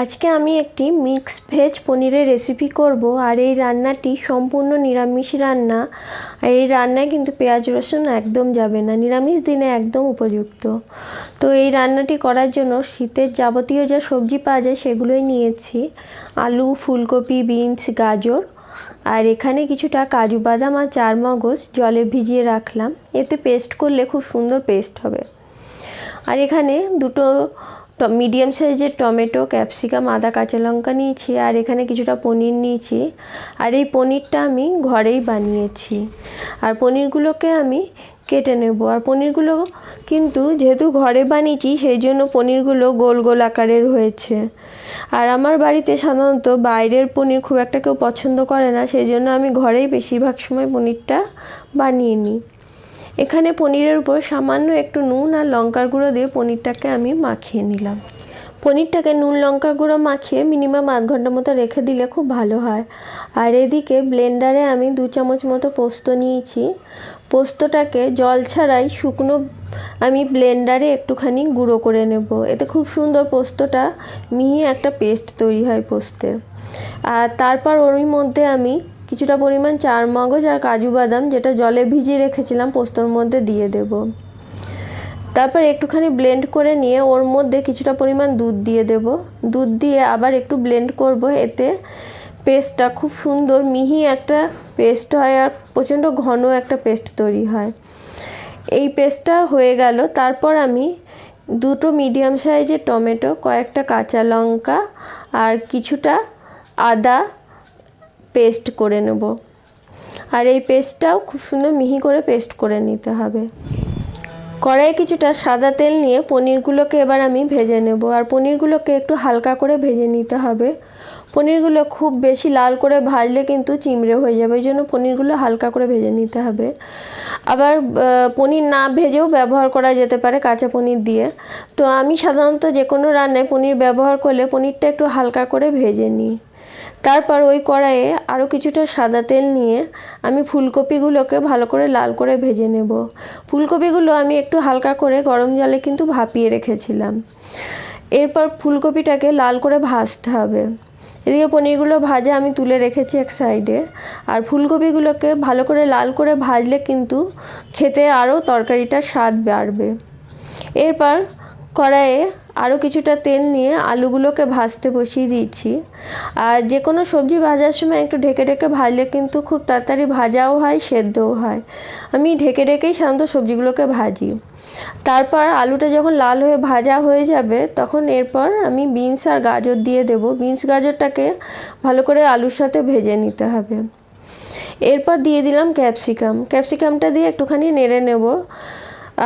আজকে আমি একটি মিক্স ভেজ পনিরের রেসিপি করব। আর এই রান্নাটি সম্পূর্ণ নিরামিষ রান্না। আর এই রান্নায় কিন্তু পেঁয়াজ রসুন একদম যাবে না, নিরামিষ দিনে একদম উপযুক্ত। তো এই রান্নাটি করার জন্য শীতের যাবতীয় যা সবজি পাওয়া যায় সেগুলোই নিয়েছি। আলু, ফুলকপি, বিনস, গাজর, আর এখানে কিছুটা কাজু বাদাম আর চারমগজ জলে ভিজিয়ে রাখলাম। এতে পেস্ট করলে খুব সুন্দর পেস্ট হবে। আর এখানে দুটো মিডিয়াম সাইজের টমেটো, ক্যাপসিকাম, আদা, কাঁচা লঙ্কা নিয়েছি। আর এখানে কিছুটা পনির নিয়েছি। আর এই পনিরটা আমি ঘরেই বানিয়েছি। আর পনিরগুলোকে আমি কেটে নেব। আর পনিরগুলো কিন্তু যেহেতু ঘরে বানিয়েছি সেই জন্য পনিরগুলো গোল গোল আকারের হয়েছে। আর আমার বাড়িতে সাধারণত বাইরের পনির খুব একটা কেউ পছন্দ করে না, সেই জন্য আমি ঘরেই বেশিরভাগ সময় পনিরটা বানিয়ে নিই। এখানে পনিরের উপর সামান্য একটু নুন আর লঙ্কার গুঁড়ো দিয়ে পনিরটাকে আমি মাখিয়ে নিলাম। পনিরটাকে নুন লঙ্কার গুঁড়ো মাখিয়ে মিনিমাম আধ ঘন্টা মতো রেখে দিলে খুব ভালো হয়। আর এদিকে ব্লেন্ডারে আমি 2 চামচ মতো পোস্ত নিয়েছি। পোস্তটাকে জল ছাড়াই শুকনো আমি ব্লেন্ডারে একটুখানি গুঁড়ো করে নেব। এতে খুব সুন্দর পোস্তটা মিহি একটা পেস্ট তৈরি হয় পোস্তের। আর তারপর ওর মধ্যে আমি কিছুটা পরিমাণ চারমগজ আর কাজু বাদাম, যেটা জলে ভিজিয়ে রেখেছিলাম, পোস্তর মধ্যে দিয়ে দেব। তারপর একটুখানি ব্লেন্ড করে নিয়ে ওর মধ্যে কিছুটা পরিমাণ দুধ দিয়ে দেব। দুধ দিয়ে আবার একটু ব্লেন্ড করব। এতে পেস্টটা খুব সুন্দর মিহি একটা পেস্ট হয় আর প্রচণ্ড ঘন একটা পেস্ট তৈরি হয়। এই পেস্টটা হয়ে গেল। তারপর আমি দুটো মিডিয়াম সাইজের টমেটো, কয়েকটা কাঁচা লঙ্কা আর কিছুটা আদা পেস্ট করে নেব। আর এই পেস্টটাও খুব সুন্দর মিহি করে পেস্ট করে নিতে হবে। কড়াইয়ে কিছুটা সাদা তেল নিয়ে পনিরগুলোকে এবার আমি ভেজে নেব। আর পনিরগুলোকে একটু হালকা করে ভেজে নিতে হবে। পনিরগুলো খুব বেশি লাল করে ভাজলে কিন্তু চিমড়ে হয়ে যাবে, ওই জন্য পনিরগুলো হালকা করে ভেজে নিতে হবে। আবার পনির না ভেজেও ব্যবহার করা যেতে পারে কাঁচা পনির দিয়ে। তো আমি সাধারণত যে কোনো রান্নায় পনির ব্যবহার করলে পনিরটা একটু হালকা করে ভেজে নিই। তারপর ওই কড়াইয়ে আরও কিছুটা সাদা তেল নিয়ে আমি ফুলকপিগুলোকে ভালো করে লাল করে ভেজে নেব। ফুলকপিগুলো আমি একটু হালকা করে গরম জলে কিন্তু ভাপিয়ে রেখেছিলাম। এরপর ফুলকপিটাকে লাল করে ভাজতে হবে। এদিকে পনিরগুলো ভাজা আমি তুলে রেখেছি এক সাইডে। আর ফুলকপিগুলোকে ভালো করে লাল করে ভাজলে কিন্তু খেতে আরও তরকারিটার স্বাদ বাড়বে। এরপর কড়াইয়ে আরও কিছুটা তেল নিয়ে আলুগুলোকে ভাজতে বসিয়ে দিয়েছি। আর যে কোনো সবজি ভাজার সময় একটু ঢেকে ঢেকে ভাজলে কিন্তু খুব তাড়াতাড়ি ভাজাও হয়, সেদ্ধও হয়। আমি ঢেকে ঢেকেই সাধারণত সবজিগুলোকে ভাজি। তারপর আলুটা যখন লাল হয়ে ভাজা হয়ে যাবে তখন এরপর আমি বিনস আর গাজর দিয়ে দেব। বিনস গাজরটাকে ভালো করে আলুর সাথে ভেজে নিতে হবে। এরপর দিয়ে দিলাম ক্যাপসিকামটা দিয়ে একটুখানি নেড়ে নেব।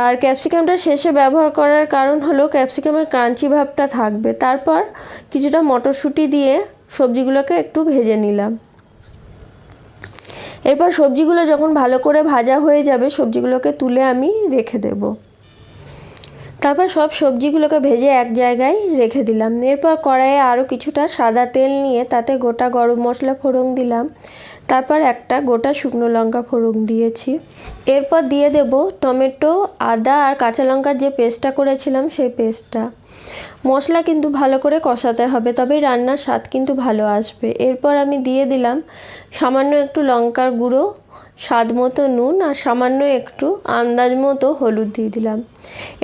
আর ক্যাপসিকামটা শেষে ব্যবহার করার কারণ হলো ক্যাপসিকামের ক্রাঞ্চি ভাবটা থাকবে। তারপর কিছুটা মটরশুঁটি দিয়ে সবজিগুলোকে একটু ভেজে নিলাম। এরপর সবজিগুলো যখন ভালো করে ভাজা হয়ে যাবে সবজিগুলোকে তুলে আমি রেখে দেব। তারপর সব সবজিগুলোকে ভেজে এক জায়গায় রেখে দিলাম। এরপর কড়াইয়ে আরও কিছুটা সাদা তেল নিয়ে তাতে গোটা গরম মশলা ফোড়ন দিলাম। তারপর একটা গোটা শুকনো লঙ্কা ফোড়ন দিয়েছি। এরপর দিয়ে দেব টমেটো, আদা আর কাঁচা লঙ্কার যে পেস্টটা করেছিলাম সেই পেস্টটা। মশলা কিন্তু ভালো করে কষাতে হবে, তবেই রান্নার স্বাদ কিন্তু ভালো আসবে। এরপর আমি দিয়ে দিলাম সামান্য একটু লঙ্কার গুঁড়ো, স্বাদ মতো নুন আর সামান্য একটু আন্দাজ মতো হলুদ দিয়ে দিলাম।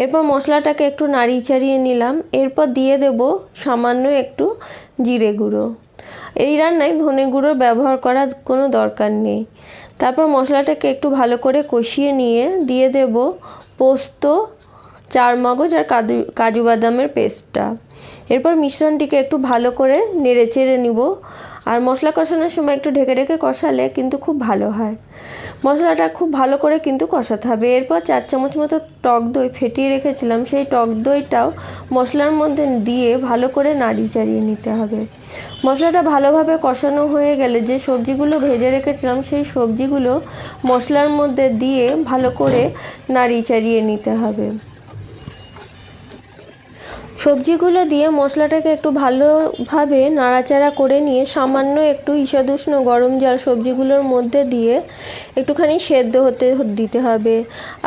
এরপর মশলাটাকে একটু নাড়িয়ে চাড়িয়ে নিলাম। এরপর দিয়ে দেব সামান্য একটু জিরে গুঁড়ো। এই রান্নায় ধনে গুঁড়োর ব্যবহার করার কোনো দরকার নেই। তারপর মশলাটাকে একটু ভালো করে কষিয়ে নিয়ে দিয়ে দেব পোস্ত, চারমগজ আর কাজু বাদামের পেস্টটা। এরপর মিশ্রণটিকে একটু ভালো করে নেড়ে চেড়ে নিব। আর মশলা কষানোর সময় একটু ঢেকে ঢেকে কষালে কিন্তু খুব ভালো হয়। মশলাটা খুব ভালো করে কিন্তু কষাতে হবে। এরপর 4 চামচ মতো টক দই ফেটিয়ে রেখেছিলাম, সেই টক দইটাও মশলার মধ্যে দিয়ে ভালো করে নাড়িয়ে চাড়িয়ে নিতে হবে। মশলাটা ভালোভাবে কষানো হয়ে গেলে যে সবজিগুলো ভেজে রেখেছিলাম সেই সবজিগুলো মশলার মধ্যে দিয়ে ভালো করে নাড়িয়ে চাড়িয়ে নিতে হবে। সবজিগুলো দিয়ে মশলাটাকে একটু ভালোভাবে নাড়াচাড়া করে নিয়ে সামান্য একটু ঈষদুষ্ণ গরম জল সবজিগুলোর মধ্যে দিয়ে একটুখানি সেদ্ধ হতে দিতে হবে।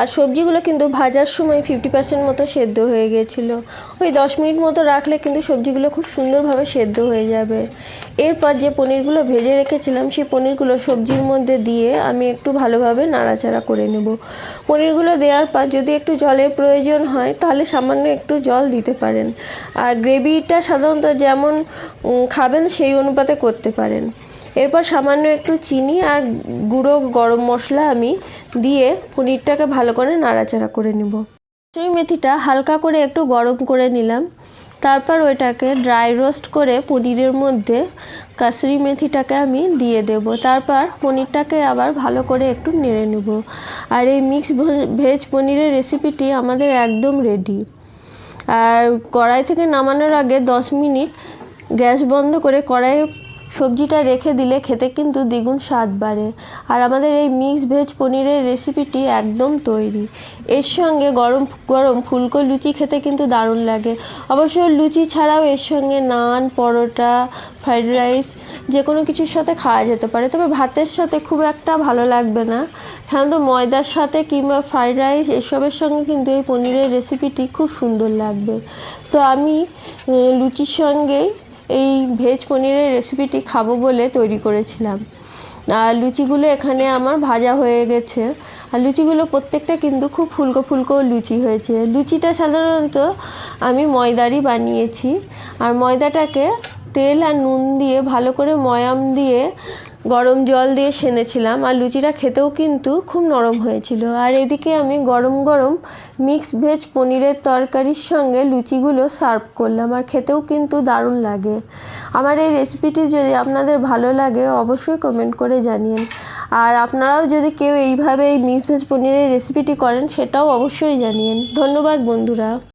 আর সবজিগুলো কিন্তু ভাজার সময় 50% মতো সেদ্ধ হয়ে গেছিলো। ওই ওই 10 মিনিট মতো রাখলে কিন্তু সবজিগুলো খুব সুন্দরভাবে সেদ্ধ হয়ে যাবে। এরপর যে পনিরগুলো ভেজে রেখেছিলাম সেই পনিরগুলো সবজির মধ্যে দিয়ে আমি একটু ভালোভাবে নাড়াচাড়া করে নেব। পনিরগুলো দেওয়ার পর যদি একটু জলের প্রয়োজন হয় তাহলে সামান্য একটু জল দিতে পারেন। আর গ্রেভিটা সাধারণত যেমন খাবেন সেই অনুপাতে করতে পারেন। এরপর সামান্য একটু চিনি আর গুঁড়ো গরম মশলা আমি দিয়ে পনিরটাকে ভালো করে নাড়াচাড়া করে নেব। কসুরি মেথিটা হালকা করে একটু গরম করে নিলাম, তারপর ওইটাকে ড্রাই রোস্ট করে পনিরের মধ্যে কসুরি মেথিটাকে আমি দিয়ে দেব। তারপর পনিরটাকে আবার ভালো করে একটু নেড়ে নেব। আর এই মিক্স ভেজ পনিরের রেসিপিটি আমাদের একদম রেডি। আর কড়াই থেকে নামানোর আগে 10 মিনিট গ্যাস বন্ধ করে কড়াইয়ে সবজিটা রেখে দিলে খেতে কিন্তু দ্বিগুণ স্বাদ বাড়ে। আর আমাদের এই মিক্স ভেজ পনিরের রেসিপিটি একদম তৈরি। এর সঙ্গে গরম গরম ফুলকো লুচি খেতে কিন্তু দারুণ লাগে। অবশ্য লুচি ছাড়াও এর সঙ্গে নান, পরোটা, ফ্রাইড রাইস যে কোনো কিছুর সাথে খাওয়া যেতে পারে, তবে ভাতের সাথে খুব একটা ভালো লাগবে না। সাধারণত ময়দার সাথে কিংবা ফ্রাইড রাইস এসবের সঙ্গে কিন্তু এই পনিরের রেসিপিটি খুব সুন্দর লাগবে। তো আমি লুচির সঙ্গেই এই ভেজ পনিরের রেসিপিটি খাবো বলে তৈরি করেছিলাম। আর লুচিগুলো এখানে আমার ভাজা হয়ে গেছে। আর লুচিগুলো প্রত্যেকটা কিন্তু খুব ফুলকো ফুলকো লুচি হয়েছে। লুচিটা সাধারণত আমি ময়দারই বানিয়েছি। আর ময়দাটাকে তেল আর নুন দিয়ে ভালো করে ময়াম দিয়ে গরম জল দিয়ে সেনেছিলাম। আর লুচিটা খেতেও কিন্তু খুব নরম হয়েছিল। আর এদিকে আমি গরম গরম মিক্স ভেজ পনিরের তরকারির সঙ্গে লুচিগুলো সার্ভ করলাম। আর খেতেও কিন্তু দারুণ লাগে। আমার এই রেসিপিটি যদি আপনাদের ভালো লাগে অবশ্যই কমেন্ট করে জানিয়েন। আর আপনারাও যদি কেউ এইভাবে এই মিক্স ভেজ পনিরের রেসিপিটি করেন সেটাও অবশ্যই জানিয়েন। ধন্যবাদ বন্ধুরা।